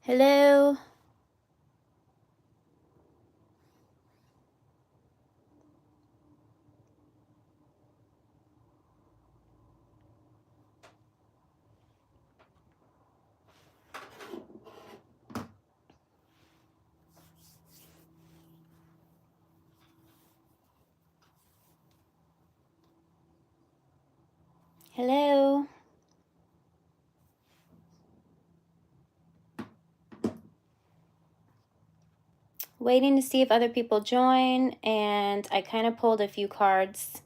Hello. Hello. Waiting to see if other people join, and I kind of pulled a few cards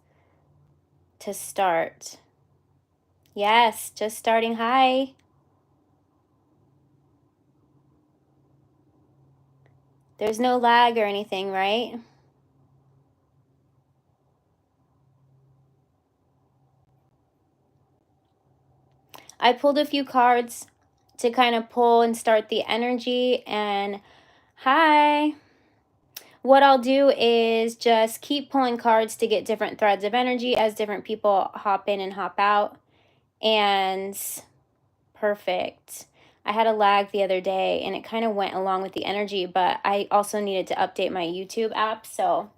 to start. Yes, just starting. Hi. There's no lag or anything, right? I pulled a few cards to kind of pull and start the energy, and hi. What I'll do is just keep pulling cards to get different threads of energy as different people hop in and hop out. And perfect. I had a lag the other day and it kind of went along with the energy, but I also needed to update my YouTube app, so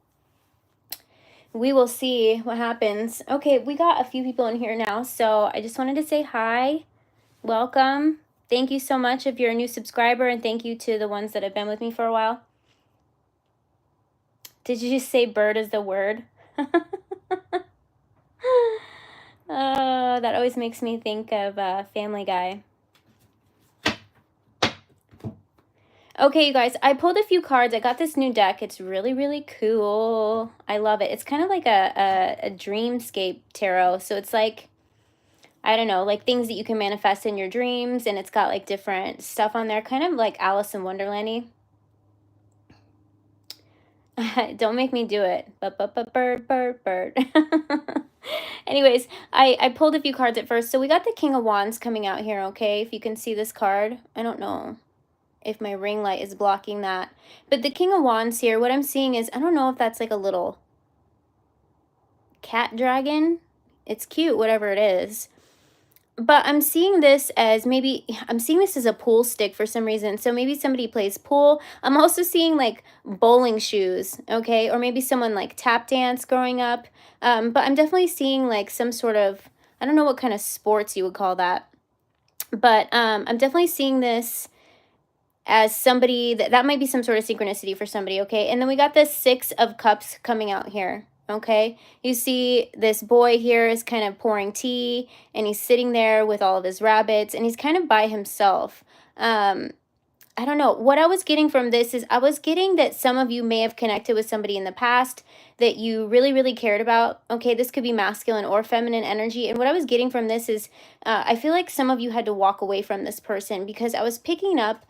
we will see what happens. Okay, we got a few people in here now, so I just wanted to say hi. Welcome. Thank you so much if you're a new subscriber, and thank you to the ones that have been with me for a while. Did you just say bird is the word? Oh, that always makes me think of Family Guy. Okay, you guys, I pulled a few cards. I got this new deck. It's really, really cool. I love it. It's kind of like a dreamscape tarot. So it's like, I don't know, like things that you can manifest in your dreams. And it's got like different stuff on there, kind of like Alice in Wonderland-y. Don't make me do it. Bird. Anyways, I pulled a few cards at first. So we got the King of Wands coming out here, okay? If you can see this card. I don't know if my ring light is blocking that. But the King of Wands here, what I'm seeing is, I don't know if that's like a little cat dragon. It's cute, whatever it is. But I'm seeing this as maybe, I'm seeing this as a pool stick for some reason. So maybe somebody plays pool. I'm also seeing like bowling shoes, okay? Or maybe someone like tap dance growing up. But I'm definitely seeing like some sort of, I don't know what kind of sports you would call that. But I'm definitely seeing this as somebody that might be some sort of synchronicity for somebody, okay? And then we got this 6 of Cups coming out here, okay? You see this boy here is kind of pouring tea, and he's sitting there with all of his rabbits, and he's kind of by himself. I don't know. What I was getting from this is I was getting that some of you may have connected with somebody in the past that you really, really cared about. Okay, this could be masculine or feminine energy. And what I was getting from this is I feel like some of you had to walk away from this person, because I was picking up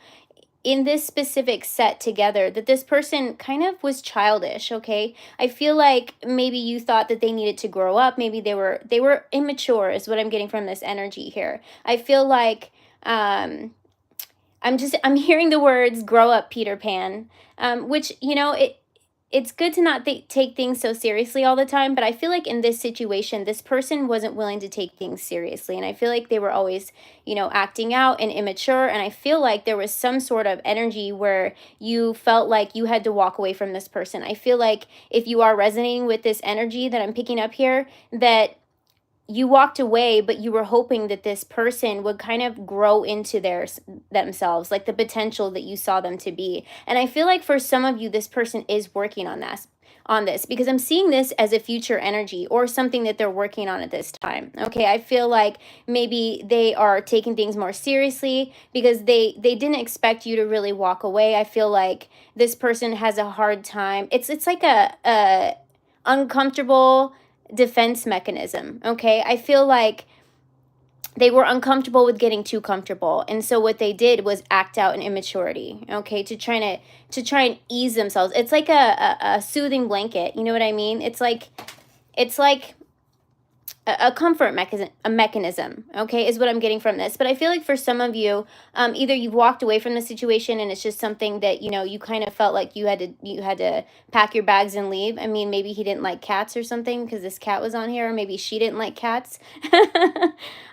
in this specific set together that this person kind of was childish, okay? I feel like maybe you thought that they needed to grow up. Maybe they were immature is what I'm getting from this energy here. I feel like I'm hearing the words grow up Peter Pan, which, you know, it's good to not take things so seriously all the time, but I feel like in this situation, this person wasn't willing to take things seriously. And I feel like they were always, you know, acting out and immature. And I feel like there was some sort of energy where you felt like you had to walk away from this person. I feel like if you are resonating with this energy that I'm picking up here, that you walked away, but you were hoping that this person would kind of grow into themselves, like the potential that you saw them to be. And I feel like for some of you, this person is working on this, because I'm seeing this as a future energy or something that they're working on at this time. Okay, I feel like maybe they are taking things more seriously because they didn't expect you to really walk away. I feel like this person has a hard time. It's like a uncomfortable defense mechanism, okay? I feel like they were uncomfortable with getting too comfortable, and so what they did was act out in immaturity, okay, to try and ease themselves. It's like a soothing blanket, you know what I mean? It's like a comfort mechanism, okay, is what I'm getting from this. But I feel like for some of you, either you've walked away from the situation and it's just something that, you know, you kind of felt like you had to pack your bags and leave. I mean, maybe he didn't like cats or something because this cat was on here, or maybe she didn't like cats.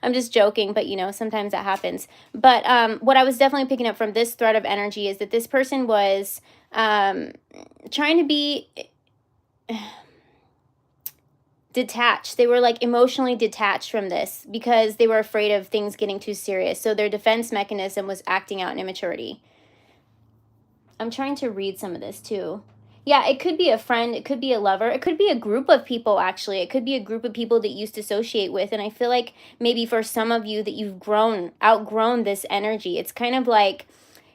I'm just joking, but you know, sometimes that happens. But what I was definitely picking up from this thread of energy is that this person was trying to be detached. They were like emotionally detached from this because they were afraid of things getting too serious. So their defense mechanism was acting out in immaturity. I'm trying to read some of this too. Yeah, it could be a friend, it could be a lover, it could be a group of people actually. It could be a group of people that you used to associate with. And I feel like maybe for some of you that you've outgrown this energy. It's kind of like,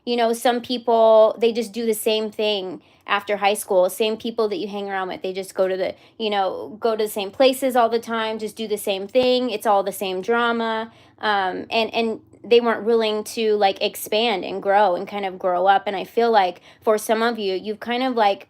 you know, some people, they just do the same thing after high school. Same people that you hang around with, they just go to the, you know, go to the same places all the time, just do the same thing. It's all the same drama. And they weren't willing to like expand and grow and kind of grow up. And I feel like for some of you, you've kind of like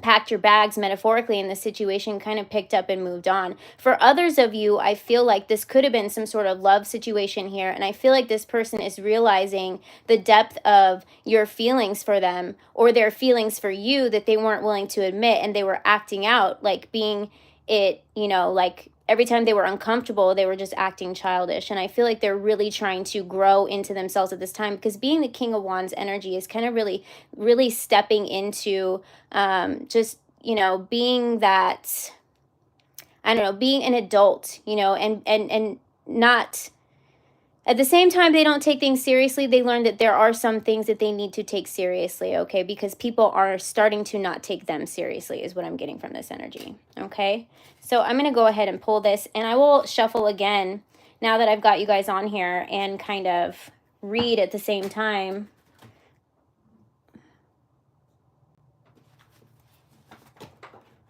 packed your bags metaphorically in this situation, kind of picked up and moved on. For others of you, I feel like this could have been some sort of love situation here, and I feel like this person is realizing the depth of your feelings for them or their feelings for you that they weren't willing to admit, and they were acting out like being it, you know, like every time they were uncomfortable, they were just acting childish. And I feel like they're really trying to grow into themselves at this time, because being the King of Wands energy is kind of really stepping into just, you know, being that, I don't know, being an adult, you know, and not, at the same time, they don't take things seriously. They learn that there are some things that they need to take seriously, okay? Because people are starting to not take them seriously is what I'm getting from this energy, okay? So I'm going to go ahead and pull this, and I will shuffle again now that I've got you guys on here and kind of read at the same time.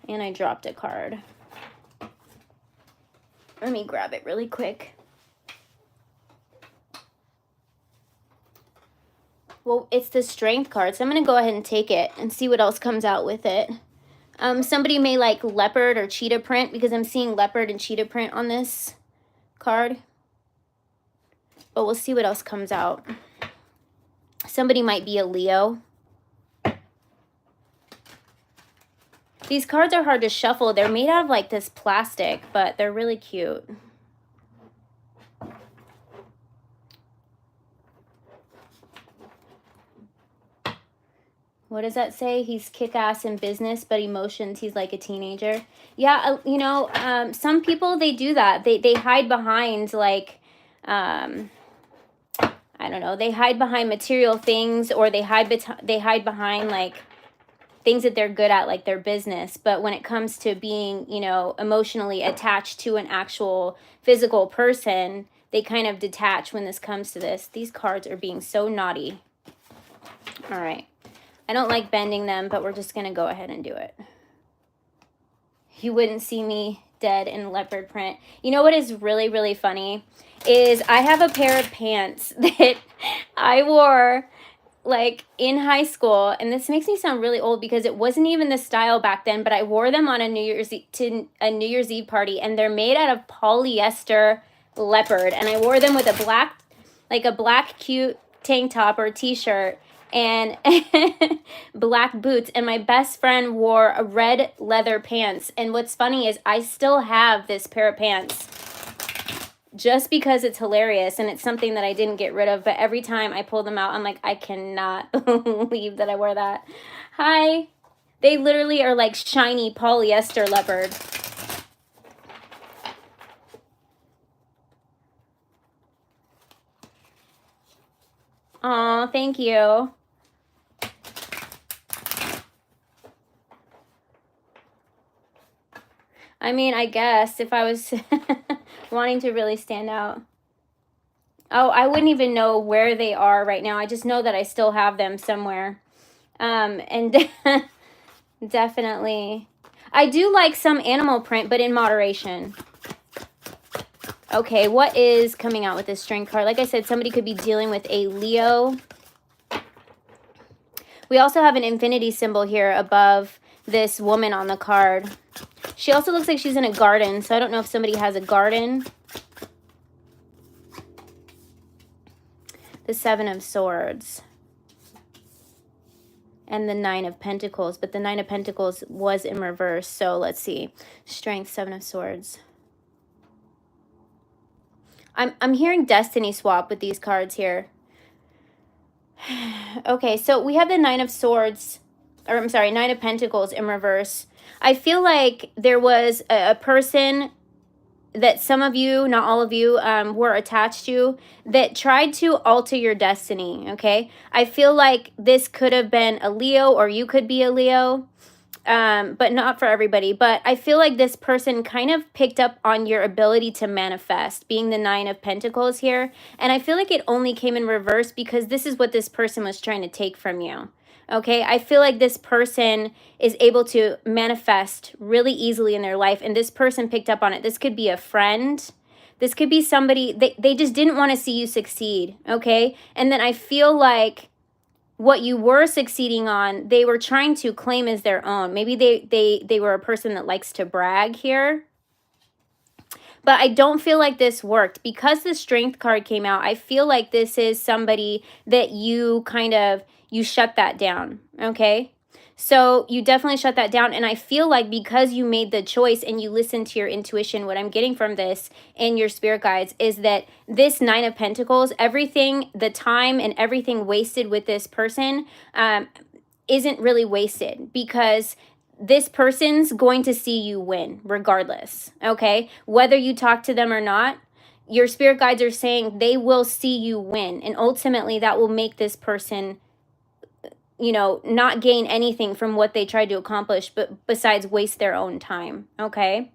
And I dropped a card. Let me grab it really quick. Well, it's the Strength card, so I'm going to go ahead and take it and see what else comes out with it. Somebody may like leopard or cheetah print, because I'm seeing leopard and cheetah print on this card. But we'll see what else comes out. Somebody might be a Leo. These cards are hard to shuffle. They're made out of like this plastic, but they're really cute. What does that say? He's kick-ass in business, but emotions, he's like a teenager. Yeah, you know, some people, they do that. They hide behind, like, I don't know. They hide behind material things, or they hide behind, like, things that they're good at, like their business. But when it comes to being, you know, emotionally attached to an actual physical person, they kind of detach when this comes to this. These cards are being so naughty. All right. I don't like bending them, but we're just going to go ahead and do it. You wouldn't see me dead in leopard print. You know what is really, really funny is I have a pair of pants that I wore like in high school, and this makes me sound really old because it wasn't even the style back then, but I wore them on a New Year's Eve party, and they're made out of polyester leopard, and I wore them with a black cute tank top or t-shirt and black boots, and my best friend wore a red leather pants. And what's funny is I still have this pair of pants just because it's hilarious, and it's something that I didn't get rid of, but every time I pull them out, I'm like, I cannot believe that I wore that. Hi. They literally are like shiny polyester leopard. Aw, thank you. I mean, I guess if I was wanting to really stand out. Oh, I wouldn't even know where they are right now. I just know that I still have them somewhere. And definitely, I do like some animal print, but in moderation. Okay, what is coming out with this Strength card? Like I said, somebody could be dealing with a Leo. We also have an infinity symbol here above this woman on the card. She also looks like she's in a garden, so I don't know if somebody has a garden. The Seven of Swords. And the Nine of Pentacles, but the Nine of Pentacles was in reverse. So let's see. Strength, Seven of Swords. I'm hearing destiny swap with these cards here. Okay, so we have the Nine of Swords, or I'm sorry, Nine of Pentacles in reverse. I feel like there was a person that some of you, not all of you, were attached to that tried to alter your destiny, okay? I feel like this could have been a Leo, or you could be a Leo, but not for everybody. But I feel like this person kind of picked up on your ability to manifest, being the Nine of Pentacles here. And I feel like it only came in reverse because this is what this person was trying to take from you. Okay, I feel like this person is able to manifest really easily in their life, and this person picked up on it. This could be a friend. This could be somebody, they just didn't want to see you succeed, okay? And then I feel like what you were succeeding on, they were trying to claim as their own. Maybe they were a person that likes to brag here. But I don't feel like this worked. Because the Strength card came out, I feel like this is somebody that you kind of, you shut that down, okay? So you definitely shut that down. And I feel like because you made the choice and you listened to your intuition, what I'm getting from this and your spirit guides is that this Nine of Pentacles, everything, the time and everything wasted with this person isn't really wasted, because this person's going to see you win regardless, okay? Whether you talk to them or not, your spirit guides are saying they will see you win. And ultimately that will make this person, you know, not gain anything from what they tried to accomplish, but besides waste their own time, okay?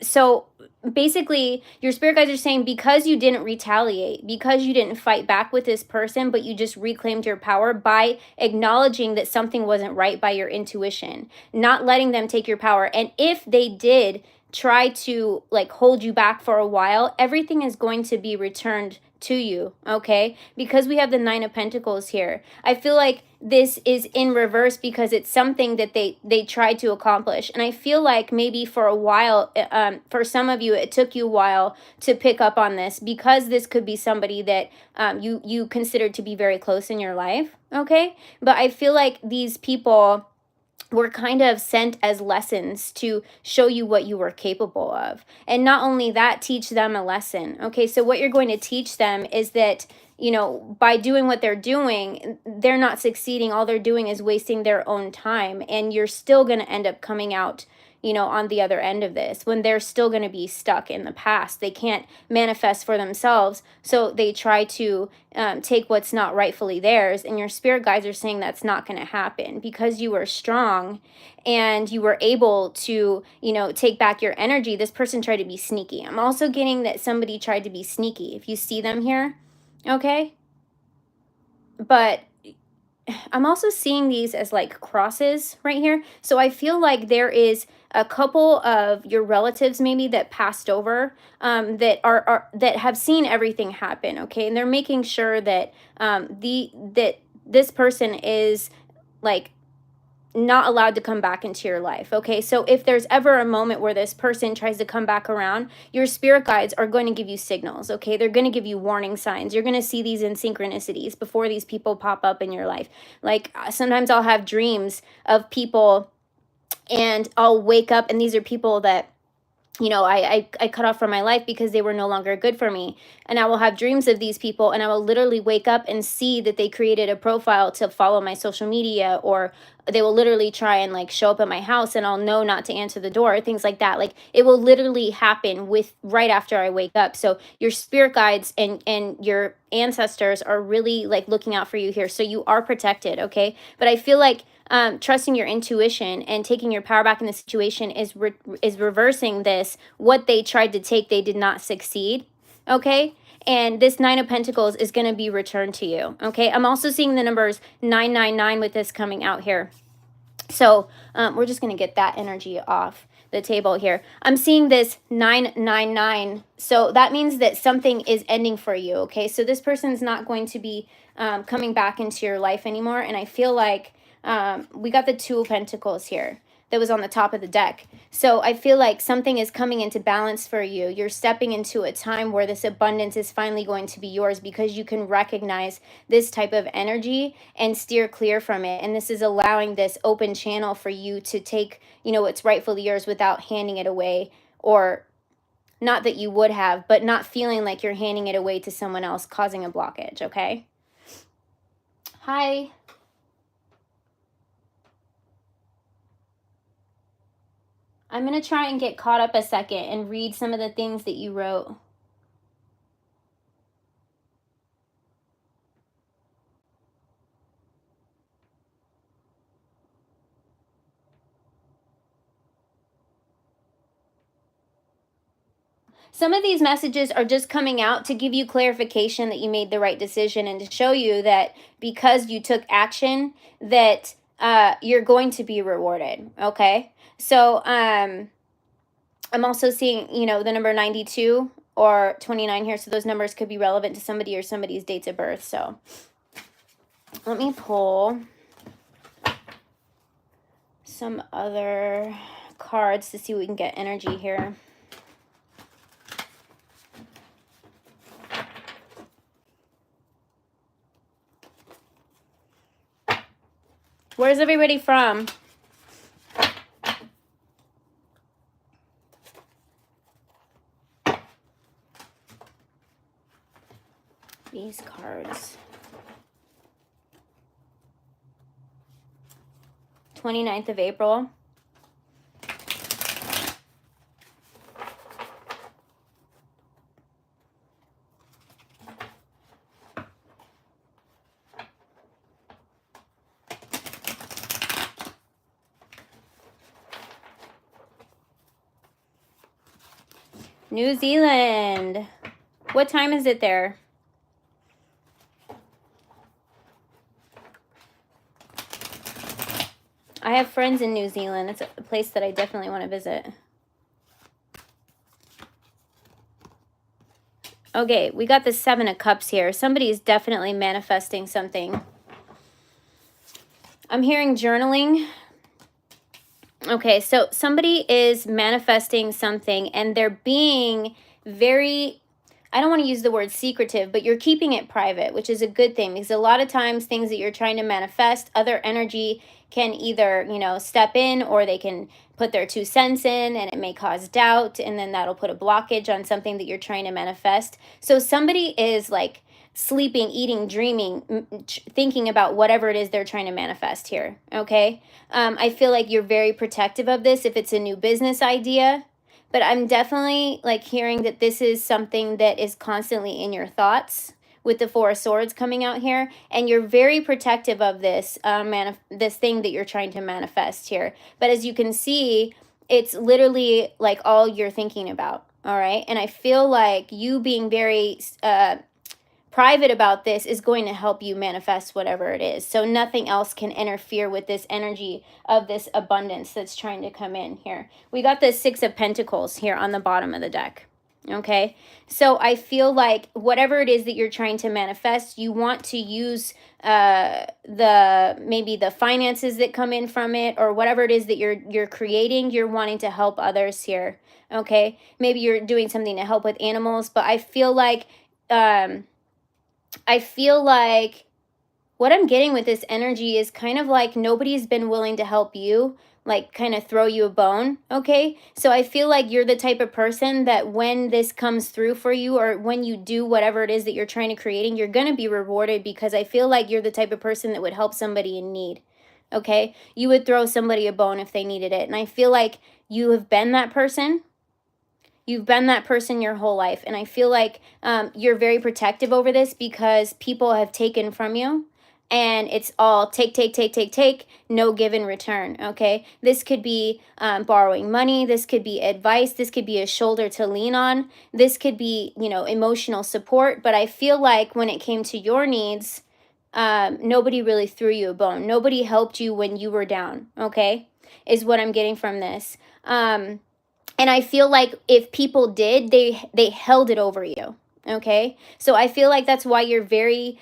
So basically your spirit guides are saying because you didn't retaliate, because you didn't fight back with this person, but you just reclaimed your power by acknowledging that something wasn't right by your intuition, not letting them take your power. And if they did try to like hold you back for a while, everything is going to be returned to you, okay? Because we have the Nine of Pentacles here. I feel like this is in reverse because it's something that they tried to accomplish. And I feel like maybe for a while, for some of you, it took you a while to pick up on this, because this could be somebody that you considered to be very close in your life, okay? But I feel like these people were kind of sent as lessons to show you what you were capable of. And not only that, teach them a lesson. Okay, so what you're going to teach them is that, you know, by doing what they're doing, they're not succeeding. All they're doing is wasting their own time. And you're still going to end up coming out, you know, on the other end of this, when they're still going to be stuck in the past. They can't manifest for themselves, so they try to take what's not rightfully theirs. And your spirit guides are saying that's not going to happen, because you were strong and you were able to, you know, take back your energy. This person tried to be sneaky. I'm also getting that somebody tried to be sneaky, if you see them here, okay? But I'm also seeing these as like crosses right here. So I feel like there is a couple of your relatives maybe that passed over, that are that have seen everything happen, okay? And they're making sure that that this person is like not allowed to come back into your life, okay? So if there's ever a moment where this person tries to come back around, your spirit guides are going to give you signals, okay? They're going to give you warning signs. You're going to see these in synchronicities before these people pop up in your life. Like sometimes I'll have dreams of people and I'll wake up and these are people that, you know, I cut off from my life because they were no longer good for me. And I will have dreams of these people and I will literally wake up and see that they created a profile to follow my social media, or they will literally try and like show up at my house and I'll know not to answer the door, things like that. Like it will literally happen with right after I wake up. So your spirit guides and your ancestors are really like looking out for you here. So you are protected, okay? But I feel like trusting your intuition and taking your power back in the situation is reversing this. What they tried to take, they did not succeed, okay? And this Nine of Pentacles is going to be returned to you, okay? I'm also seeing the numbers 999 with this coming out here. So we're just going to get that energy off the table here. I'm seeing this 999. So that means that something is ending for you, okay? So this person's not going to be coming back into your life anymore. And I feel like we got the Two of Pentacles here. that was on the top of the deck. So I feel like something is coming into balance for you. You're stepping into a time where this abundance is finally going to be yours because you can recognize this type of energy and steer clear from it. And this is allowing this open channel for you to take, what's rightfully yours without handing it away, or not that you would have, but not feeling like you're handing it away to someone else, causing a blockage, okay? Hi. I'm going to try and get caught up a second and read some of the things that you wrote. Some of these messages are just coming out to give you clarification that you made the right decision and to show you that because you took action, that you're going to be rewarded, okay? So I'm also seeing, the number 92 or 29 here. So those numbers could be relevant to somebody or somebody's dates of birth. So let me pull some other cards to see what we can get energy here. Where's everybody from? These cards. 29th of April. New Zealand. What time is it there? I have friends in New Zealand. It's a place that I definitely want to visit. Okay, we got the 7 of Cups here. Somebody's definitely manifesting something. I'm hearing journaling. Okay, so somebody is manifesting something and they're being very, I don't want to use the word secretive, but you're keeping it private, which is a good thing because a lot of times things that you're trying to manifest, other energy can either, step in, or they can put their 2 cents in and it may cause doubt, and then that'll put a blockage on something that you're trying to manifest. So somebody is like sleeping, eating, dreaming, thinking about whatever it is they're trying to manifest here, okay? I feel like you're very protective of this if it's a new business idea, but I'm definitely like hearing that this is something that is constantly in your thoughts with the 4 of Swords coming out here, and you're very protective of this this thing that you're trying to manifest here. But as you can see, it's literally like all you're thinking about, all right? And I feel like you being very private about this is going to help you manifest whatever it is. So nothing else can interfere with this energy of this abundance that's trying to come in here. We got the 6 of Pentacles here on the bottom of the deck. Okay, so I feel like whatever it is that you're trying to manifest, you want to use maybe the finances that come in from it, or whatever it is that you're creating. You're wanting to help others here. Okay, maybe you're doing something to help with animals, but I feel like what I'm getting with this energy is kind of like nobody's been willing to help you, like kind of throw you a bone, okay? So I feel like you're the type of person that when this comes through for you, or when you do whatever it is that you're trying to creating, you're going to be rewarded, because I feel like you're the type of person that would help somebody in need, okay? You would throw somebody a bone if they needed it, and I feel like you have been that person. You've been that person your whole life, and I feel like you're very protective over this because people have taken from you. And it's all take, no give in return, okay? This could be borrowing money. This could be advice. This could be a shoulder to lean on. This could be, emotional support. But I feel like when it came to your needs, nobody really threw you a bone. Nobody helped you when you were down, okay? Is what I'm getting from this. And I feel like if people did, they held it over you. Okay, so I feel like that's why you're very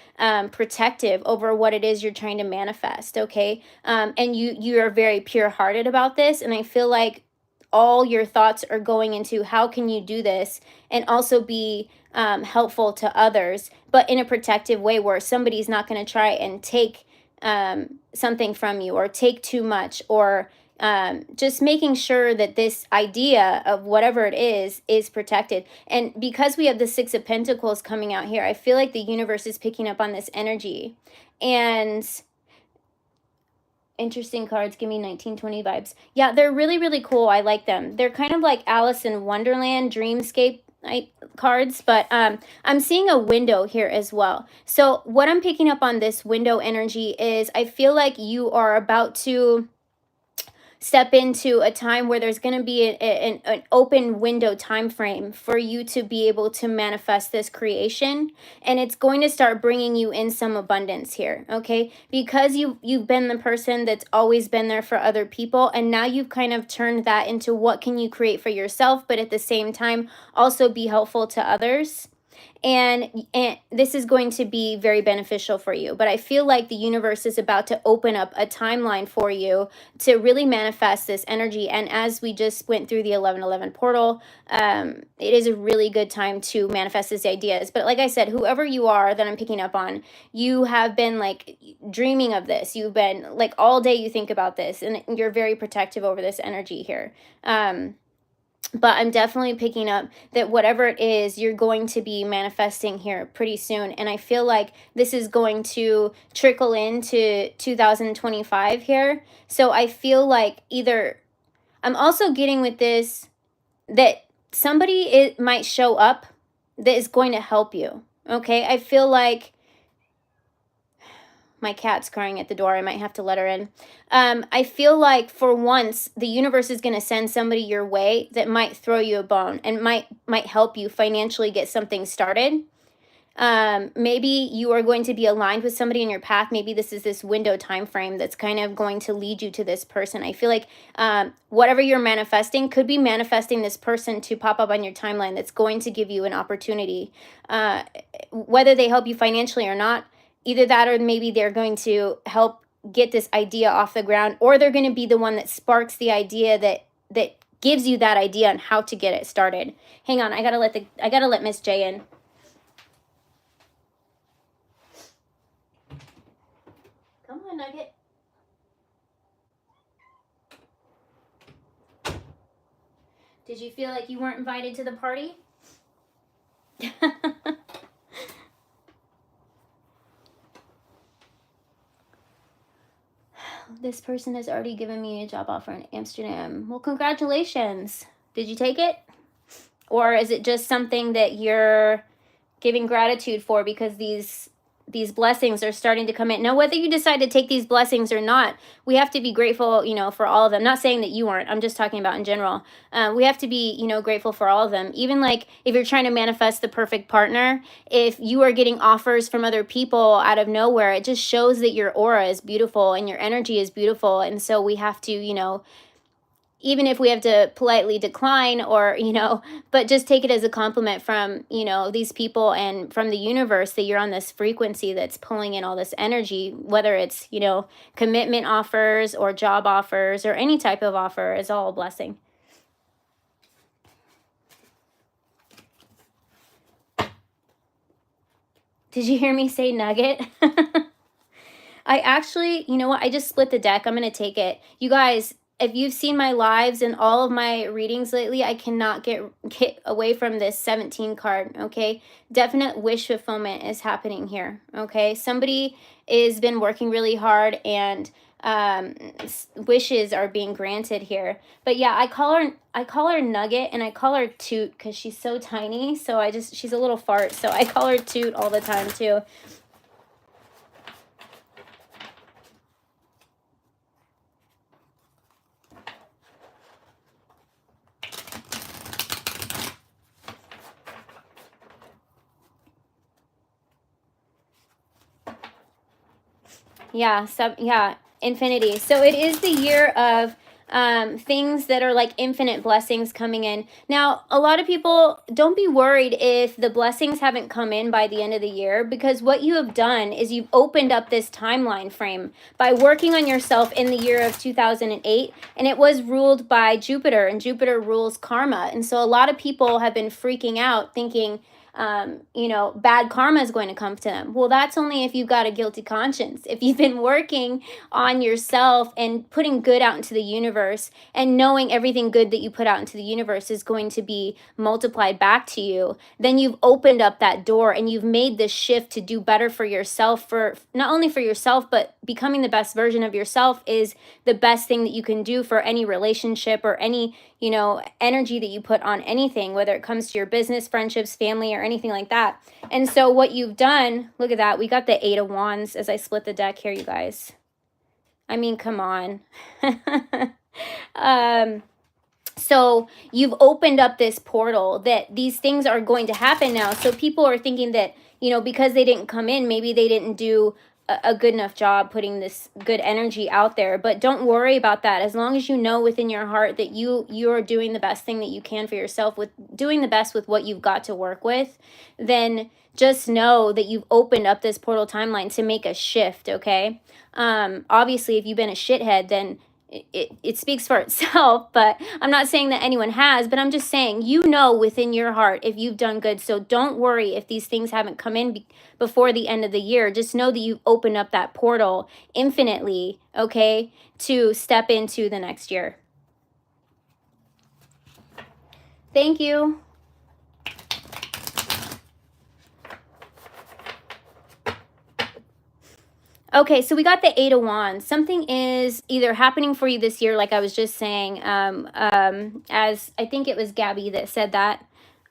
protective over what it is you're trying to manifest. Okay, and you are very pure-hearted about this, and I feel like all your thoughts are going into how can you do this and also be helpful to others, but in a protective way where somebody's not going to try and take something from you or take too much, or just making sure that this idea of whatever it is protected. And because we have the Six of Pentacles coming out here, I feel like the universe is picking up on this energy. And interesting cards, give me 1920 vibes. Yeah, they're really, really cool. I like them. They're kind of like Alice in Wonderland, Dreamscape cards, but I'm seeing a window here as well. So what I'm picking up on this window energy is I feel like you are about to step into a time where there's going to be an open window time frame for you to be able to manifest this creation, and it's going to start bringing you in some abundance here. Okay, because you've been the person that's always been there for other people, and now you've kind of turned that into what can you create for yourself, but at the same time also be helpful to others. And this is going to be very beneficial for you, but I feel like the universe is about to open up a timeline for you to really manifest this energy. And as we just went through the 1111 portal, it is a really good time to manifest these ideas. But like I said, whoever you are that I'm picking up on, you have been like dreaming of this. You've been like all day you think about this, and you're very protective over this energy here. But I'm definitely picking up that whatever it is, you're going to be manifesting here pretty soon. And I feel like this is going to trickle into 2025 here. So I feel like either I'm also getting with this that somebody might show up that is going to help you. Okay, I feel like my cat's crying at the door. I might have to let her in. I feel like for once the universe is going to send somebody your way that might throw you a bone and might help you financially get something started. Maybe you are going to be aligned with somebody in your path. Maybe this is this window time frame that's kind of going to lead you to this person. I feel like whatever you're manifesting could be manifesting this person to pop up on your timeline that's going to give you an opportunity. Whether they help you financially or not, either that or maybe they're going to help get this idea off the ground, or they're going to be the one that sparks the idea that gives you that idea on how to get it started. Hang on, I gotta let Miss J in. Come on, Nugget. Did you feel like you weren't invited to the party? This person has already given me a job offer in Amsterdam. Well, congratulations. Did you take it? Or is it just something that you're giving gratitude for because these blessings are starting to come in? Now, whether you decide to take these blessings or not, we have to be grateful, for all of them. Not saying that you aren't. I'm just talking about in general. We have to be, grateful for all of them. Even like if you're trying to manifest the perfect partner, if you are getting offers from other people out of nowhere, it just shows that your aura is beautiful and your energy is beautiful. And so we have to, even if we have to politely decline or, but just take it as a compliment from, these people and from the universe that you're on this frequency that's pulling in all this energy, whether it's, commitment offers or job offers or any type of offer is all a blessing. Did you hear me say nugget? I actually, you know what? I just split the deck. I'm going to take it. You guys, if you've seen my lives and all of my readings lately, I cannot get away from this 17 card, okay? Definite wish fulfillment is happening here, okay? Somebody has been working really hard and wishes are being granted here. But yeah, I call her Nugget and I call her Toot because she's so tiny. So she's a little fart. So I call her Toot all the time too. Yeah, infinity. So it is the year of things that are like infinite blessings coming in. Now, a lot of people, don't be worried if the blessings haven't come in by the end of the year, because what you have done is you've opened up this timeline frame by working on yourself in the year of 2008, and it was ruled by Jupiter, and Jupiter rules karma. And so a lot of people have been freaking out thinking, bad karma is going to come to them. Well, that's only if you've got a guilty conscience. If you've been working on yourself and putting good out into the universe, and knowing everything good that you put out into the universe is going to be multiplied back to you, then you've opened up that door and you've made this shift to do better for yourself, for not only for yourself, but becoming the best version of yourself is the best thing that you can do for any relationship or any energy that you put on anything, whether it comes to your business, friendships, family, or anything like that. And so what you've done, look at that, we got the 8 of Wands as I split the deck here, you guys. I mean, come on. So you've opened up this portal that these things are going to happen now. So people are thinking that, because they didn't come in, maybe they didn't do a good enough job putting this good energy out there. But don't worry about that. As long as you know within your heart that you're doing the best thing that you can for yourself, with doing the best with what you've got to work with, then just know that you've opened up this portal timeline to make a shift, okay? Obviously, if you've been a shithead, then it speaks for itself, but I'm not saying that anyone has, but I'm just saying, within your heart if you've done good. So don't worry if these things haven't come in before the end of the year. Just know that you've opened up that portal infinitely, okay, to step into the next year. Thank you. Okay, so we got the 8 of Wands. Something is either happening for you this year, like I was just saying, as I think it was Gabby that said that,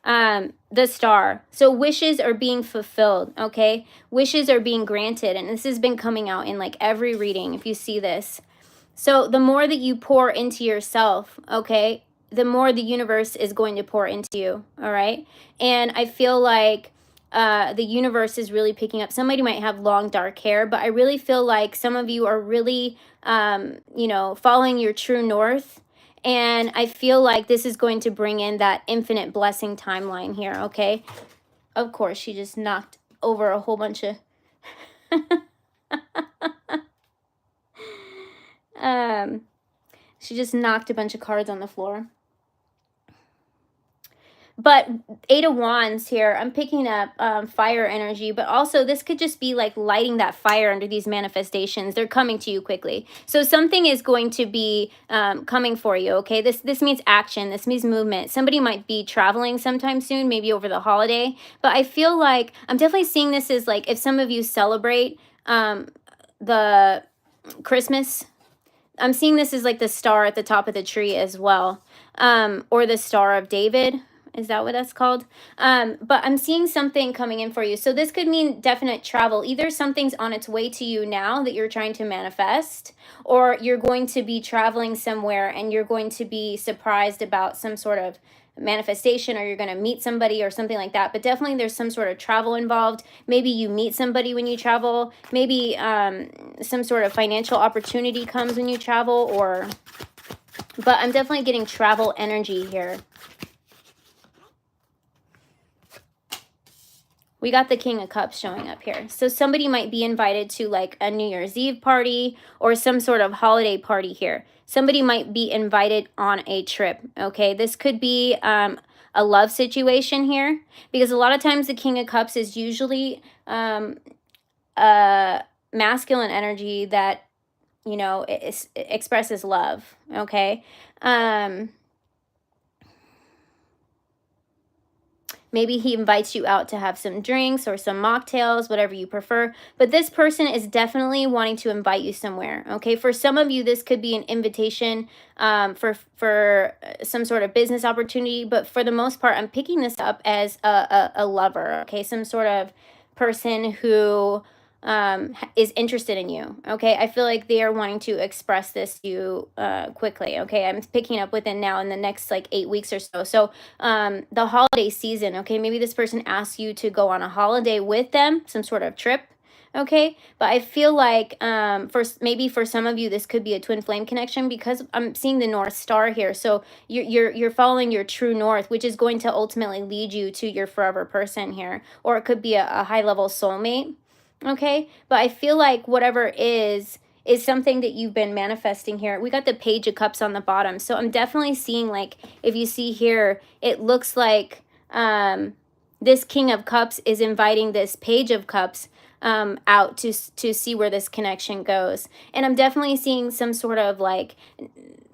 the Star. So wishes are being fulfilled, okay? Wishes are being granted, and this has been coming out in like every reading, if you see this. So the more that you pour into yourself, okay, the more the universe is going to pour into you, all right? And I feel like the universe is really picking up. Somebody might have long dark hair, but I really feel like some of you are really following your true north, and I feel like this is going to bring in that infinite blessing timeline here, okay? Of course, she just knocked over a whole bunch of she just knocked a bunch of cards on the floor. But 8 of Wands here, I'm picking up fire energy, but also this could just be like lighting that fire under these manifestations. They're coming to you quickly. So something is going to be coming for you, okay? This means action. This means movement. Somebody might be traveling sometime soon, maybe over the holiday. But I feel like I'm definitely seeing this as like if some of you celebrate the Christmas, I'm seeing this as like the star at the top of the tree as well, or the Star of David. Is that what that's called? But I'm seeing something coming in for you. So this could mean definite travel. Either something's on its way to you now that you're trying to manifest, or you're going to be traveling somewhere and you're going to be surprised about some sort of manifestation, or you're going to meet somebody or something like that. But definitely there's some sort of travel involved. Maybe you meet somebody when you travel. Maybe some sort of financial opportunity comes when you travel, but I'm definitely getting travel energy here. We got the King of Cups showing up here. So somebody might be invited to like a New Year's Eve party or some sort of holiday party here. Somebody might be invited on a trip, okay? This could be a love situation here, because a lot of times the King of Cups is usually masculine energy that, it expresses love, okay? Maybe he invites you out to have some drinks or some mocktails, whatever you prefer. But this person is definitely wanting to invite you somewhere, okay? For some of you, this could be an invitation for some sort of business opportunity. But for the most part, I'm picking this up as a lover, okay? Some sort of person who is interested in you, okay? I feel like they are wanting to express this to you quickly, okay? I'm picking up within now in the next like 8 weeks or so. So the holiday season, okay? Maybe this person asks you to go on a holiday with them, some sort of trip, Okay, but I feel like maybe for some of you this could be a twin flame connection, because I'm seeing the North Star here. So you're following your true north, which is going to ultimately lead you to your forever person here, or it could be a high level soulmate. Okay, but I feel like whatever is something that you've been manifesting here. We got the Page of Cups on the bottom, so I'm definitely seeing, like, if you see here, it looks like this King of Cups is inviting this Page of Cups out to see where this connection goes. And I'm definitely seeing some sort of like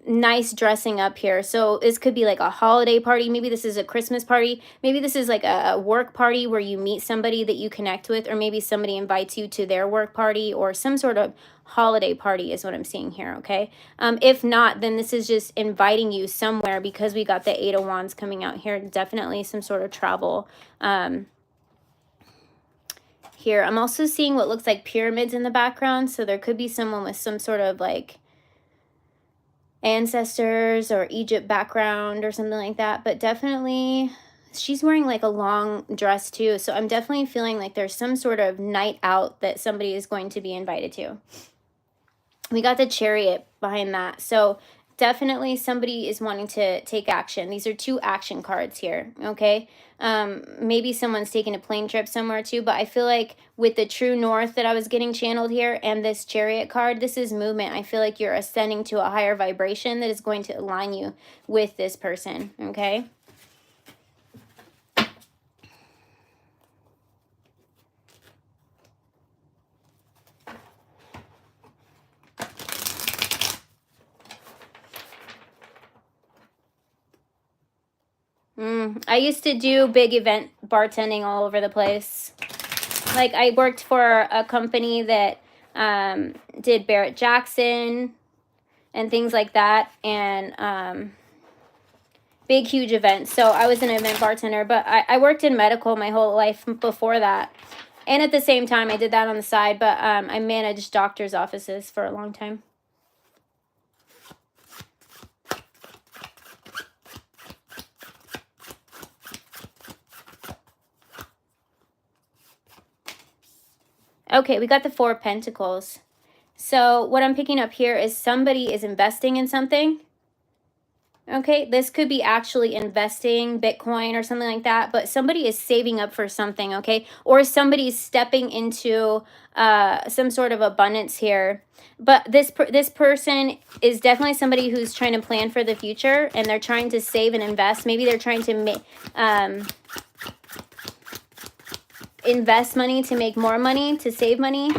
nice dressing up here. So this could be like a holiday party. Maybe this is a Christmas party. Maybe this is like a work party where you meet somebody that you connect with, or maybe somebody invites you to their work party, or some sort of holiday party is what I'm seeing here. Okay. If not, then this is just inviting you somewhere, because we got the Eight of Wands coming out here. Definitely some sort of travel. Here I'm also seeing what looks like pyramids in the background, so there could be someone with some sort of like ancestors or Egypt background or something like that. But definitely she's wearing like a long dress too, so I'm definitely feeling like there's some sort of night out that somebody is going to be invited to. We got the Chariot behind that, so definitely somebody is wanting to take action. These are two action cards here. Okay, maybe someone's taking a plane trip somewhere too, but I feel like with the true north that I was getting channeled here and this Chariot card, this is movement. I feel like you're ascending to a higher vibration that is going to align you with this person. Okay. I used to do big event bartending all over the place. Like, I worked for a company that did Barrett Jackson and things like that, and big, huge events. So I was an event bartender, but I worked in medical my whole life before that. And at the same time, I did that on the side, but I managed doctors' offices for a long time. Okay, we got the Four of Pentacles. So what I'm picking up here is somebody is investing in something. Okay, this could be actually investing Bitcoin or something like that, but somebody is saving up for something, okay? Or somebody's stepping into some sort of abundance here. But this person is definitely somebody who's trying to plan for the future, and they're trying to save and invest. Maybe they're trying to invest money to make more money, to save money.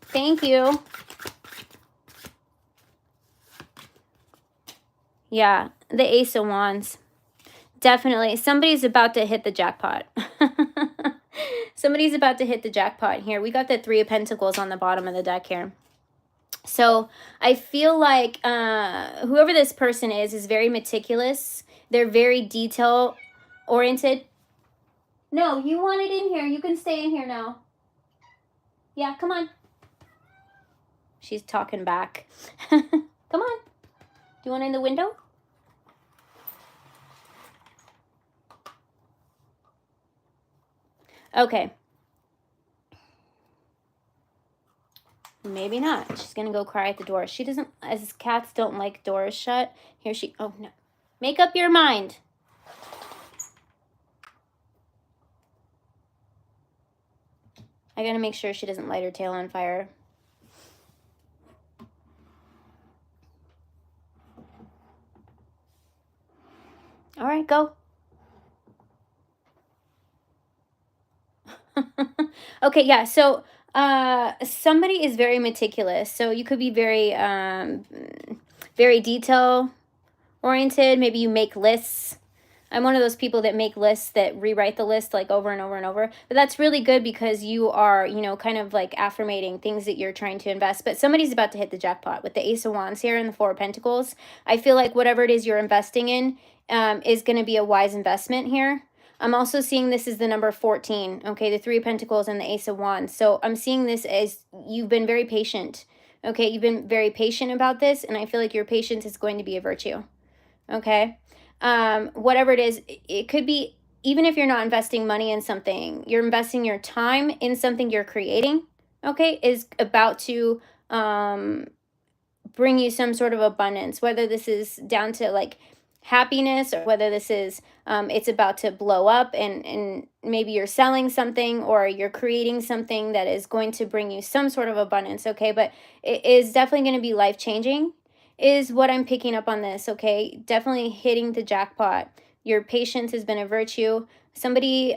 Thank you. Yeah, the Ace of Wands. Definitely. Somebody's about to hit the jackpot. Somebody's about to hit the jackpot here. We got the Three of Pentacles on the bottom of the deck here. So I feel like whoever this person is very meticulous. They're very detail oriented. No, you want it in here. You can stay in here now. Yeah, come on. She's talking back. Come on. Do you want it in the window? Okay. Maybe not. She's going to go cry at the door. She doesn't, as cats don't like doors shut. Here she, oh no. Make up your mind. I got to make sure she doesn't light her tail on fire. All right, go. Okay, yeah, so somebody is very meticulous. So you could be very very detail oriented. Maybe you make lists. I'm one of those people that make lists, that rewrite the list like over and over and over. But that's really good, because you are, you know, kind of like affirmating things that you're trying to invest. But somebody's about to hit the jackpot with the Ace of Wands here and the Four of Pentacles. I feel like whatever it is you're investing in is going to be a wise investment here. I'm also seeing this as the number 14, okay, the Three of Pentacles and the Ace of Wands. So I'm seeing this as you've been very patient, okay? You've been very patient about this, and I feel like your patience is going to be a virtue, okay? whatever it is, it could be, even if you're not investing money in something, you're investing your time in something you're creating, okay, is about to bring you some sort of abundance, whether this is down to like happiness, or whether this is it's about to blow up, and maybe you're selling something or you're creating something that is going to bring you some sort of abundance, okay, but it is definitely going to be life changing is what I'm picking up on this, okay, definitely hitting the jackpot. Your patience has been a virtue. Somebody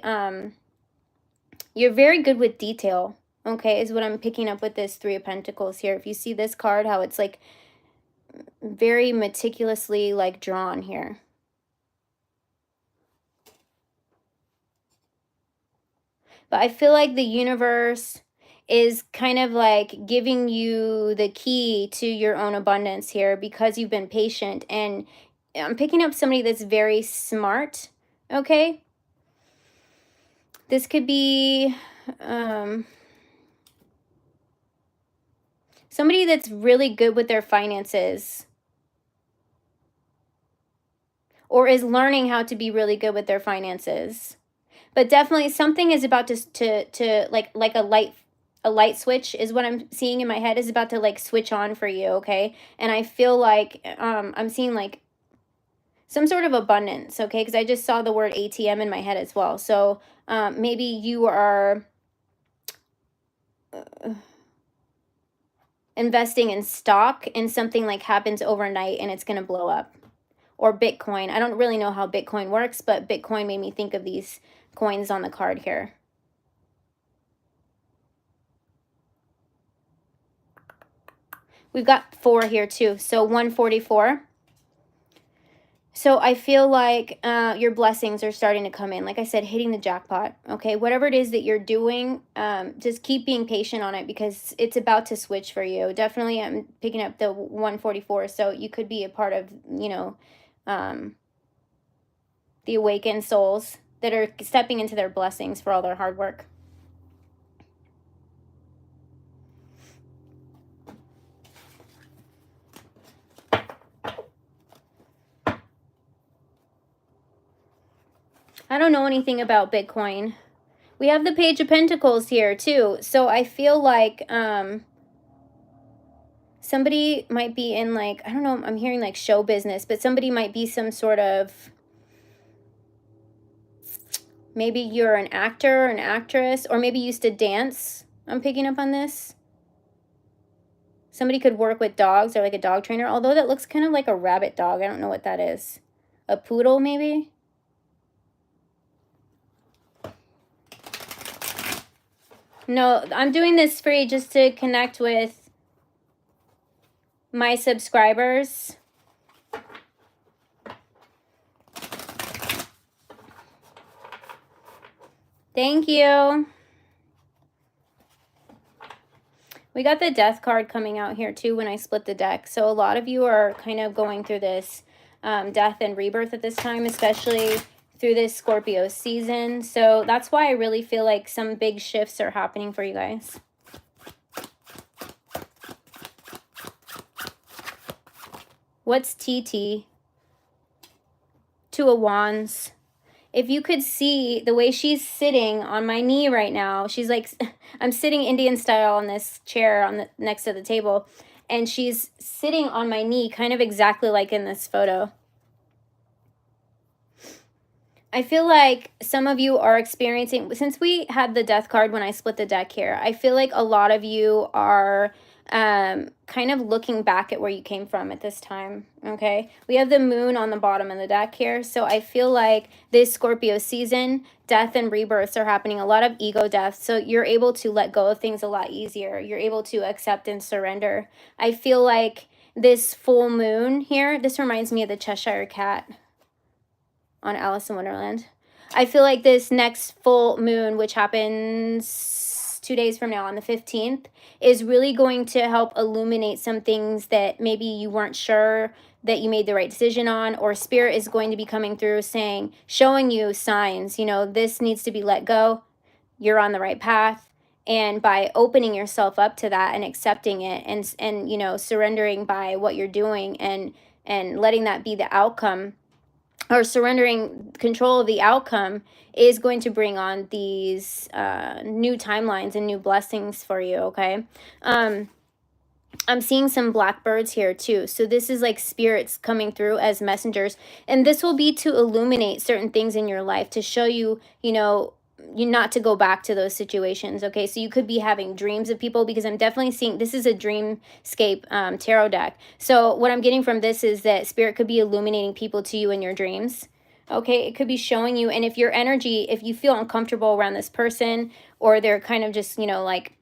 you're very good with detail, okay, is what I'm picking up with this Three of Pentacles here. If you see this card, how it's like very meticulously like drawn here. But I feel like the universe is kind of like giving you the key to your own abundance here because you've been patient. And I'm picking up somebody that's very smart, okay? This could be somebody that's really good with their finances, or is learning how to be really good with their finances. But definitely something is about to like a light switch is what I'm seeing in my head, is about to like switch on for you, okay? And I feel like I'm seeing like some sort of abundance, okay? Because I just saw the word ATM in my head as well. So maybe you are investing in stock, and something like happens overnight and it's going to blow up. Or Bitcoin. I don't really know how Bitcoin works, but Bitcoin made me think of these coins on the card here. We've got 4 here too, so 144. So I feel like your blessings are starting to come in. Like I said, hitting the jackpot, okay? Whatever it is that you're doing, just keep being patient on it because it's about to switch for you. Definitely I'm picking up the 144, so you could be a part of, you know, the awakened souls that are stepping into their blessings for all their hard work. I don't know anything about Bitcoin. We have the Page of Pentacles here too. So I feel like somebody might be in like, I don't know, I'm hearing like show business, but somebody might be some sort of, maybe you're an actor or an actress, or maybe you used to dance. I'm picking up on this. Somebody could work with dogs, or like a dog trainer, although that looks kind of like a rabbit dog. I don't know what that is. A poodle maybe? No, I'm doing this free just to connect with my subscribers. Thank you. We got the Death card coming out here too when I split the deck. So a lot of you are kind of going through this death and rebirth at this time, especially through this Scorpio season. So that's why I really feel like some big shifts are happening for you guys. What's TT? Two of Wands. If you could see the way she's sitting on my knee right now, she's like, I'm sitting Indian style on this chair on the next to the table, and she's sitting on my knee kind of exactly like in this photo. I feel like some of you are experiencing, since we had the Death card when I split the deck here, I feel like a lot of you are kind of looking back at where you came from at this time, okay? We have the Moon on the bottom of the deck here, so I feel like this Scorpio season, death and rebirths are happening, a lot of ego deaths, so you're able to let go of things a lot easier. You're able to accept and surrender. I feel like this full moon here, this reminds me of the Cheshire Cat on Alice in Wonderland. I feel like this next full moon, which happens 2 days from now on the 15th, is really going to help illuminate some things that maybe you weren't sure that you made the right decision on, or Spirit is going to be coming through saying, showing you signs, you know, this needs to be let go. You're on the right path. And by opening yourself up to that and accepting it, and you know, surrendering by what you're doing, and letting that be the outcome, or surrendering control of the outcome is going to bring on these new timelines and new blessings for you, okay? I'm seeing some blackbirds here too. So this is like spirits coming through as messengers. And this will be to illuminate certain things in your life, to show you, you know, you not to go back to those situations. Okay. So you could be having dreams of people, because I'm definitely seeing this is a dreamscape tarot deck. So what I'm getting from this is that spirit could be illuminating people to you in your dreams. Okay. It could be showing you. And if your energy, if you feel uncomfortable around this person, or they're kind of just, you know, like,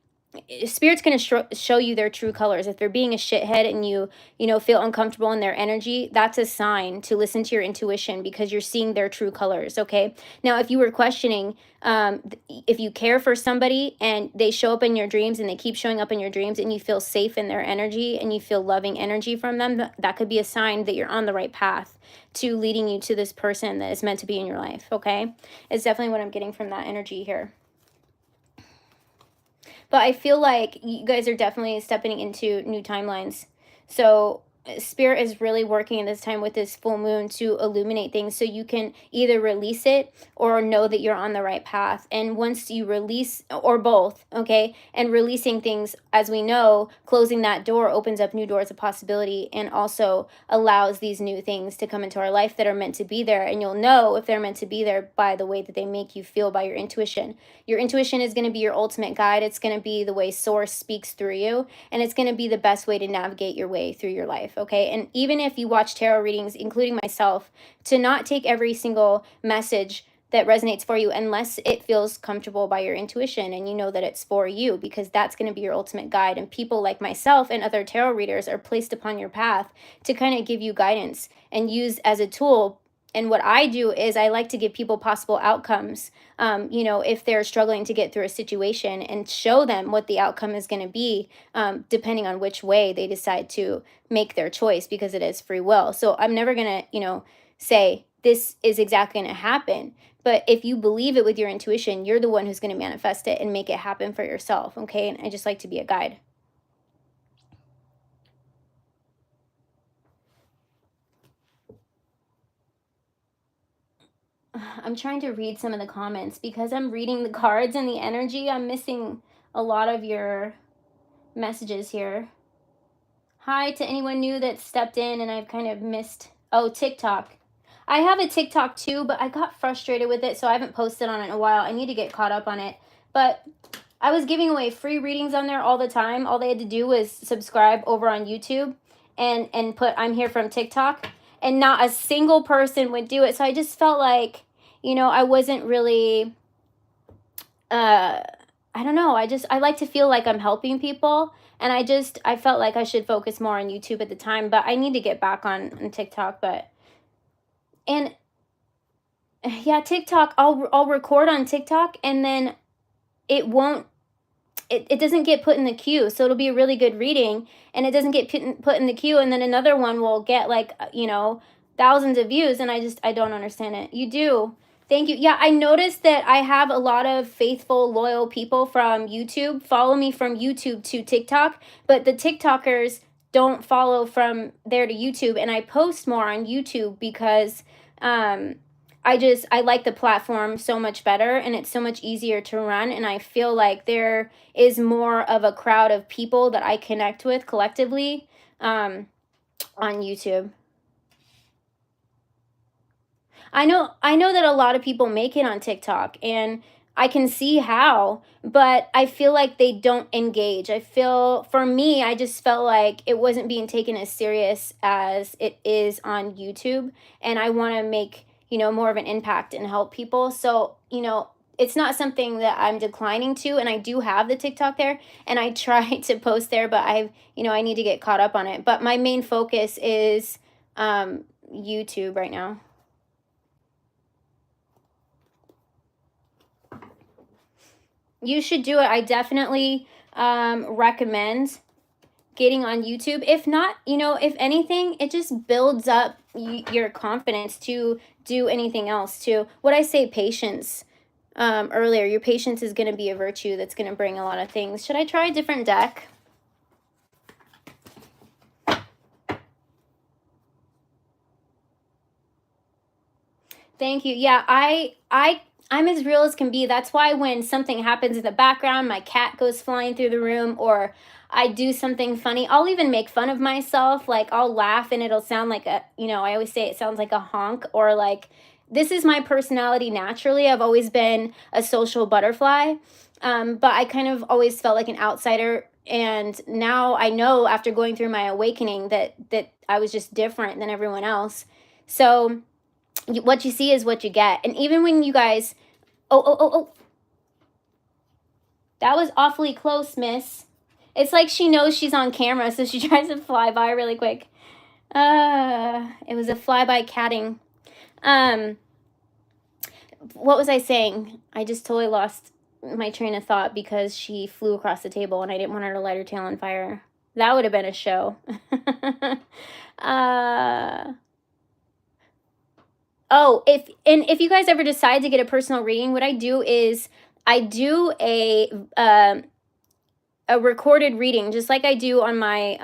spirit's going to show you their true colors. If they're being a shithead and you know, feel uncomfortable in their energy, that's a sign to listen to your intuition, because you're seeing their true colors. Okay. Now, if you were questioning, if you care for somebody and they show up in your dreams and they keep showing up in your dreams, and you feel safe in their energy and you feel loving energy from them, that could be a sign that you're on the right path to leading you to this person that is meant to be in your life. Okay. It's definitely what I'm getting from that energy here. But I feel like you guys are definitely stepping into new timelines. So spirit is really working in this time with this full moon to illuminate things, so you can either release it or know that you're on the right path. And once you release, or both, okay, and releasing things, as we know, closing that door opens up new doors of possibility, and also allows these new things to come into our life that are meant to be there. And you'll know if they're meant to be there by the way that they make you feel, by your intuition. Your intuition is going to be your ultimate guide. It's going to be the way source speaks through you, and it's going to be the best way to navigate your way through your life. Okay. And even if you watch tarot readings, including myself, to not take every single message that resonates for you unless it feels comfortable by your intuition and you know that it's for you, because that's going to be your ultimate guide. And people like myself and other tarot readers are placed upon your path to kind of give you guidance and use as a tool. And what I do is I like to give people possible outcomes, you know, if they're struggling to get through a situation, and show them what the outcome is going to be, depending on which way they decide to make their choice, because it is free will. So I'm never going to, you know, say this is exactly going to happen. But if you believe it with your intuition, you're the one who's going to manifest it and make it happen for yourself. Okay. And I just like to be a guide. I'm trying to read some of the comments because I'm reading the cards and the energy. I'm missing a lot of your messages here. Hi to anyone new that stepped in and I've kind of missed. Oh, TikTok. I have a TikTok too, but I got frustrated with it, so I haven't posted on it in a while. I need to get caught up on it. But I was giving away free readings on there all the time. All they had to do was subscribe over on YouTube and put I'm here from TikTok, and not a single person would do it. So I just felt like, you know, I wasn't really I don't know. I like to feel like I'm helping people, and I felt like I should focus more on YouTube at the time, but I need to get back on TikTok. But and yeah, TikTok, I'll record on TikTok, and then it won't it doesn't get put in the queue. So it'll be a really good reading and it doesn't get put in the queue, and then another one will get like, you know, thousands of views, and I don't understand it. You do. Thank you. Yeah, I noticed that I have a lot of faithful, loyal people from YouTube follow me from YouTube to TikTok, but the TikTokers don't follow from there to YouTube, and I post more on YouTube because I like the platform so much better, and it's so much easier to run, and I feel like there is more of a crowd of people that I connect with collectively on YouTube. I know that a lot of people make it on TikTok, and I can see how, but I feel like they don't engage. I feel, for me, I just felt like it wasn't being taken as serious as it is on YouTube, and I want to make, you know, more of an impact and help people. So, you know, it's not something that I'm declining to, and I do have the TikTok there, and I try to post there, but you know, I need to get caught up on it. But my main focus is YouTube right now. You should do it. I definitely recommend getting on YouTube. If not, you know, if anything, it just builds up your confidence to do anything else too. What I say, patience, earlier, your patience is going to be a virtue that's going to bring a lot of things. Should I try a different deck? Thank you. Yeah, I'm as real as can be. That's why when something happens in the background, my cat goes flying through the room, or I do something funny, I'll even make fun of myself. Like I'll laugh and it'll sound like a, I always say it sounds like a honk, or like this is my personality naturally. I've always been a social butterfly. But I kind of always felt like an outsider. And now I know after going through my awakening that I was just different than everyone else. So what you see is what you get. And even when you guys, oh, that was awfully close, miss. It's like she knows she's on camera, so she tries to fly by really quick. It was a flyby catting. What was I saying? I just totally lost my train of thought because she flew across the table and I didn't want her to light her tail on fire. That would have been a show. Oh, if you guys ever decide to get a personal reading, what I do is I do a recorded reading just like I do on my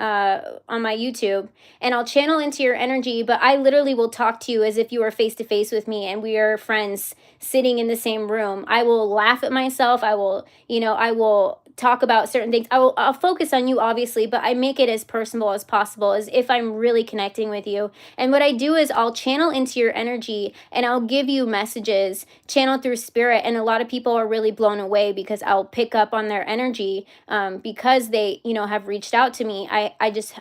YouTube, and I'll channel into your energy, but I literally will talk to you as if you were face to face with me and we are friends sitting in the same room. I will laugh at myself. I will talk about certain things. I'll focus on you obviously, but I make it as personal as possible, as if I'm really connecting with you. And what I do is I'll channel into your energy and I'll give you messages channeled through spirit, and a lot of people are really blown away because I'll pick up on their energy, because they have reached out to me. I just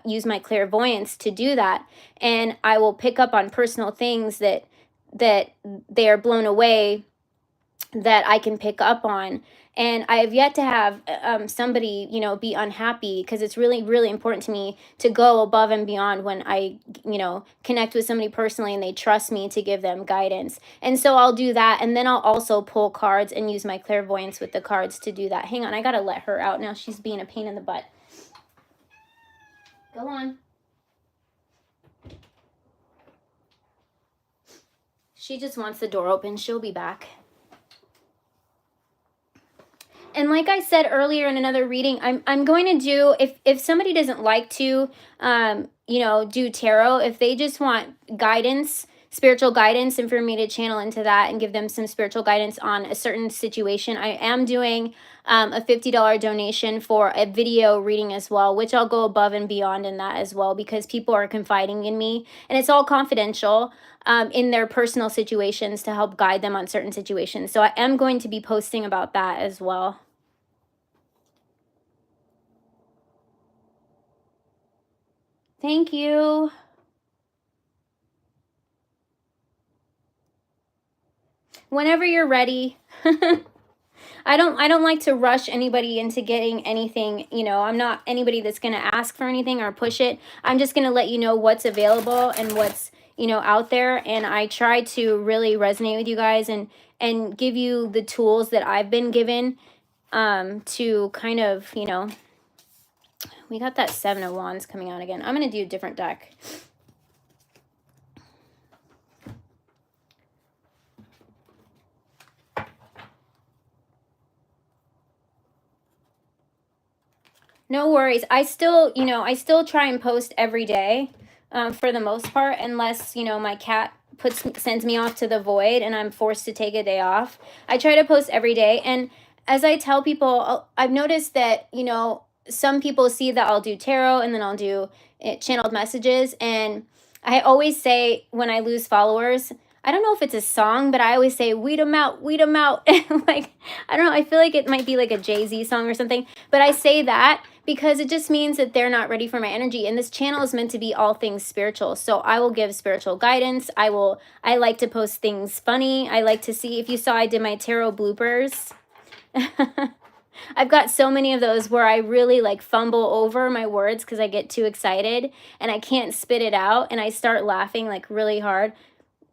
use my clairvoyance to do that, and I will pick up on personal things that they are blown away that I can pick up on. And I have yet to have somebody, be unhappy, because it's really, really important to me to go above and beyond when I, connect with somebody personally and they trust me to give them guidance. And so I'll do that. And then I'll also pull cards and use my clairvoyance with the cards to do that. Hang on, I got to let her out now. She's being a pain in the butt. Go on. She just wants the door open. She'll be back. And like I said earlier in another reading, I'm going to do, if somebody doesn't like to, do tarot, if they just want guidance, spiritual guidance, and for me to channel into that and give them some spiritual guidance on a certain situation, I am doing a $50 donation for a video reading as well, which I'll go above and beyond in that as well, because people are confiding in me, and it's all confidential. In their personal situations, to help guide them on certain situations. So I am going to be posting about that as well. Thank you. Whenever you're ready. I don't like to rush anybody into getting anything. I'm not anybody that's going to ask for anything or push it. I'm just going to let you know what's available and what's out there, and I try to really resonate with you guys and give you the tools that I've been given, to kind of, we got that Seven of Wands coming out again. I'm going to do a different deck. No worries. I still try and post every day, for the most part, unless, my cat sends me off to the void and I'm forced to take a day off. I try to post every day. And as I tell people, I've noticed that, some people see that I'll do tarot and then I'll do channeled messages. And I always say, when I lose followers, I don't know if it's a song, but I always say, weed them out, weed them out. Like, I don't know. I feel like it might be like a Jay-Z song or something, but I say that because it just means that they're not ready for my energy. And this channel is meant to be all things spiritual. So I will give spiritual guidance. I like to post things funny. I like to see, if you saw, I did my tarot bloopers. I've got so many of those where I really like fumble over my words because I get too excited and I can't spit it out and I start laughing like really hard.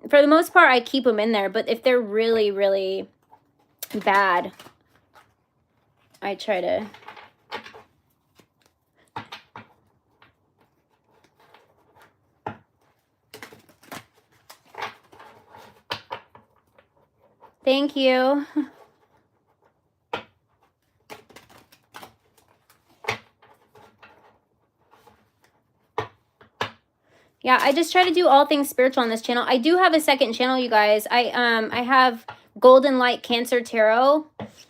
For the most part, I keep them in there, but if they're really, really bad, I try to... Thank you. Yeah, I just try to do all things spiritual on this channel. I do have a second channel, you guys. I have Golden Light Cancer Tarot.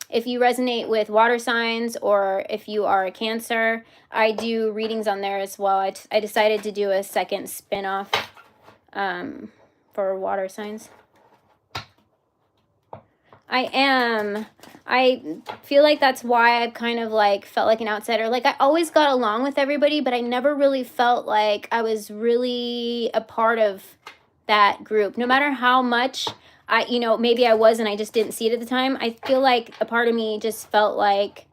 If you resonate with water signs or if you are a Cancer, I do readings on there as well. I decided to do a second spin-off for water signs. I feel like that's why I've kind of like felt like an outsider. Like I always got along with everybody, but I never really felt like I was really a part of that group. No matter how much maybe I was and I just didn't see it at the time. I feel like a part of me just felt like,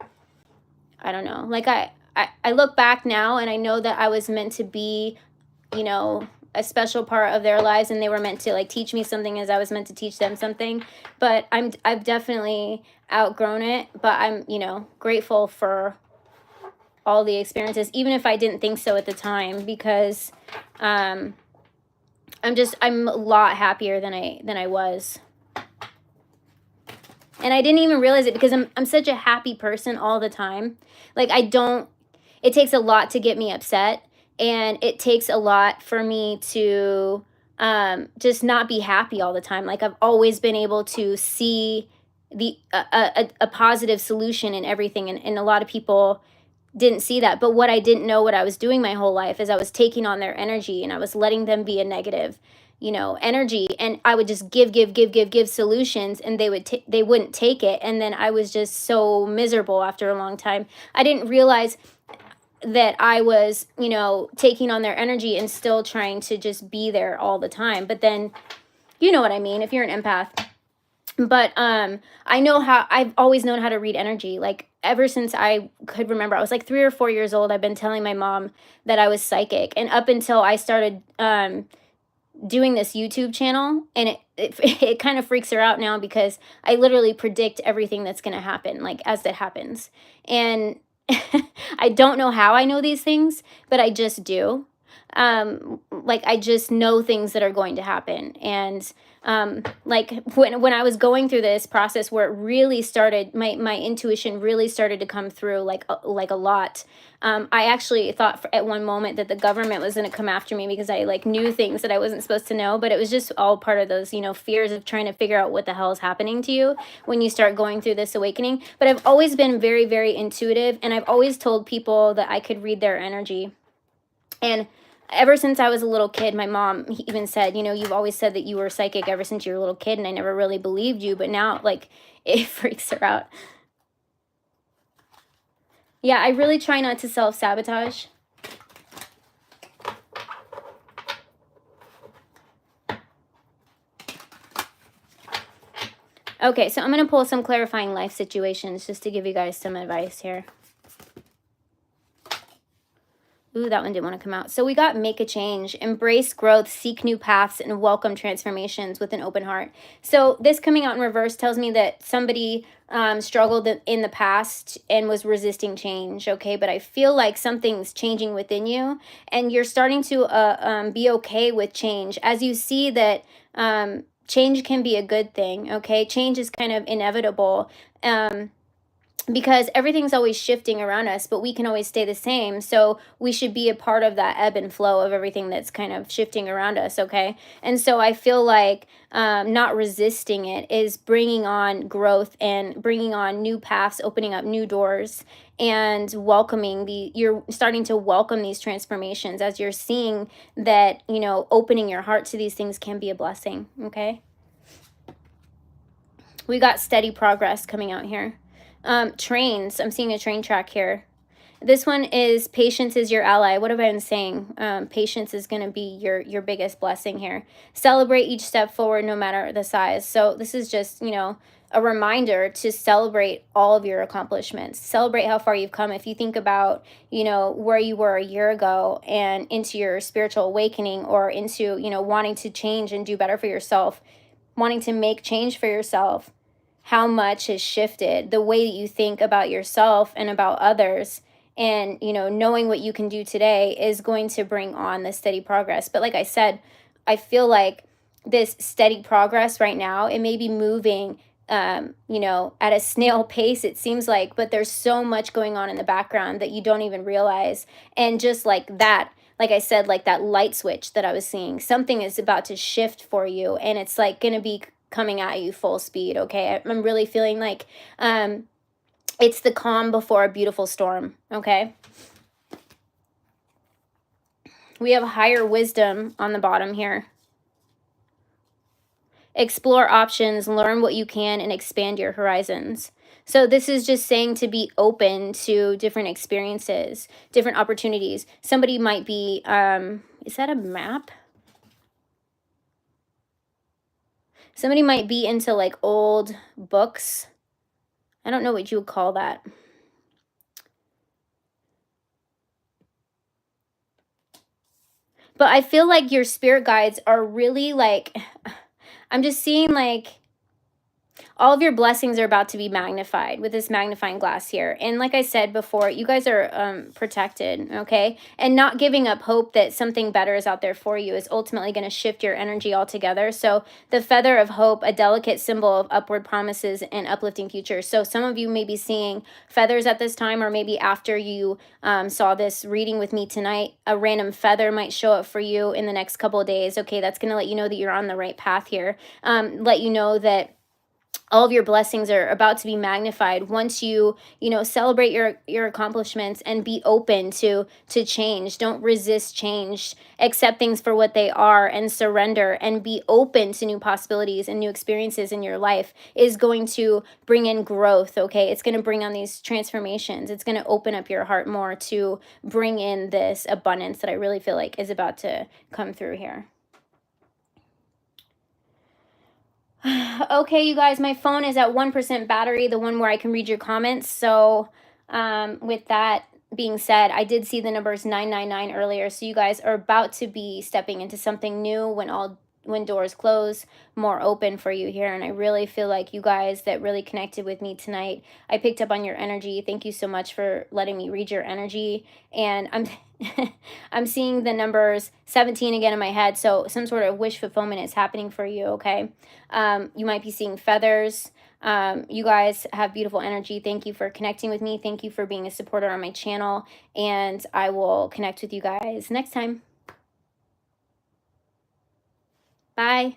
I don't know, like I look back now and I know that I was meant to be, a special part of their lives, and they were meant to like teach me something as I was meant to teach them something. But I've definitely outgrown it, but I'm, grateful for all the experiences, even if I didn't think so at the time, because I'm a lot happier than I was. And I didn't even realize it because I'm such a happy person all the time. Like it takes a lot to get me upset, and it takes a lot for me to just not be happy all the time. Like I've always been able to see a positive solution in everything, and a lot of people didn't see that. But what I didn't know, what I was doing my whole life, is I was taking on their energy and I was letting them be a negative, energy, and I would just give solutions, and they wouldn't take it, and then I was just so miserable after a long time. I didn't realize that I was, taking on their energy and still trying to just be there all the time. But then, you know what I mean, if you're an empath. But I've always known how to read energy. Like ever since I could remember, I was like 3 or 4 years old. I've been telling my mom that I was psychic, and up until I started doing this YouTube channel, and it kind of freaks her out now because I literally predict everything that's going to happen, like as it happens. And I don't know how I know these things, but I just do. Like I just know things that are going to happen. And like when I was going through this process where it really started, my intuition really started to come through like a lot. I actually thought at one moment that the government was going to come after me because I like knew things that I wasn't supposed to know, but it was just all part of those, fears of trying to figure out what the hell is happening to you when you start going through this awakening. But I've always been very, very intuitive, and I've always told people that I could read their energy. And ever since I was a little kid, my mom even said, you've always said that you were psychic ever since you were a little kid, and I never really believed you, but now like it freaks her out. Yeah, I really try not to self-sabotage. Okay, so I'm going to pull some clarifying life situations just to give you guys some advice here. Ooh, that one didn't want to come out. So we got make a change, embrace growth, seek new paths, and welcome transformations with an open heart. So this coming out in reverse tells me that somebody struggled in the past and was resisting change, okay? But I feel like something's changing within you, and you're starting to be okay with change as you see that change can be a good thing, okay? Change is kind of inevitable. Because everything's always shifting around us, but we can always stay the same. So we should be a part of that ebb and flow of everything that's kind of shifting around us, okay? And so I feel like not resisting it is bringing on growth and bringing on new paths, opening up new doors, and you're starting to welcome these transformations as you're seeing that, opening your heart to these things can be a blessing, okay? We got steady progress coming out here. Trains. I'm seeing a train track here. This one is patience is your ally. What have I been saying? Patience is going to be your biggest blessing here. Celebrate each step forward no matter the size. So this is just, a reminder to celebrate all of your accomplishments. Celebrate how far you've come. If you think about, where you were a year ago and into your spiritual awakening, or into, wanting to change and do better for yourself, wanting to make change for yourself, how much has shifted the way that you think about yourself and about others. And, knowing what you can do today is going to bring on this steady progress. But like I said, I feel like this steady progress right now, it may be moving, at a snail pace, it seems like, but there's so much going on in the background that you don't even realize. And just like that, like I said, like that light switch that I was seeing. Something is about to shift for you, and it's like going to be coming at you full speed, okay? I'm really feeling like it's the calm before a beautiful storm, okay? We have higher wisdom on the bottom here. Explore options, learn what you can, and expand your horizons. So this is just saying to be open to different experiences, different opportunities. Somebody might be, is that a map? Somebody might be into like old books. I don't know what you would call that. But I feel like your spirit guides are really like, I'm just seeing like all of your blessings are about to be magnified with this magnifying glass here. And like I said before, you guys are protected, okay? And not giving up hope that something better is out there for you is ultimately going to shift your energy altogether. So the feather of hope, a delicate symbol of upward promises and uplifting futures. So some of you may be seeing feathers at this time, or maybe after you saw this reading with me tonight, a random feather might show up for you in the next couple of days. Okay, that's going to let you know that you're on the right path here. Let you know that all of your blessings are about to be magnified once you celebrate your accomplishments and be open to change. Don't resist change. Accept things for what they are and surrender, and be open to new possibilities and new experiences in your life is going to bring in growth, okay? It's going to bring on these transformations. It's going to open up your heart more to bring in this abundance that I really feel like is about to come through here. Okay, you guys, my phone is at 1% battery, the one where I can read your comments. So with that being said, I did see the numbers 999 earlier. So you guys are about to be stepping into something new when doors close, more open for you here. And I really feel like you guys that really connected with me tonight, I picked up on your energy. Thank you so much for letting me read your energy. And I'm seeing the numbers 17 again in my head. So some sort of wish fulfillment is happening for you, okay? You might be seeing feathers. You guys have beautiful energy. Thank you for connecting with me. Thank you for being a supporter on my channel. And I will connect with you guys next time. Bye.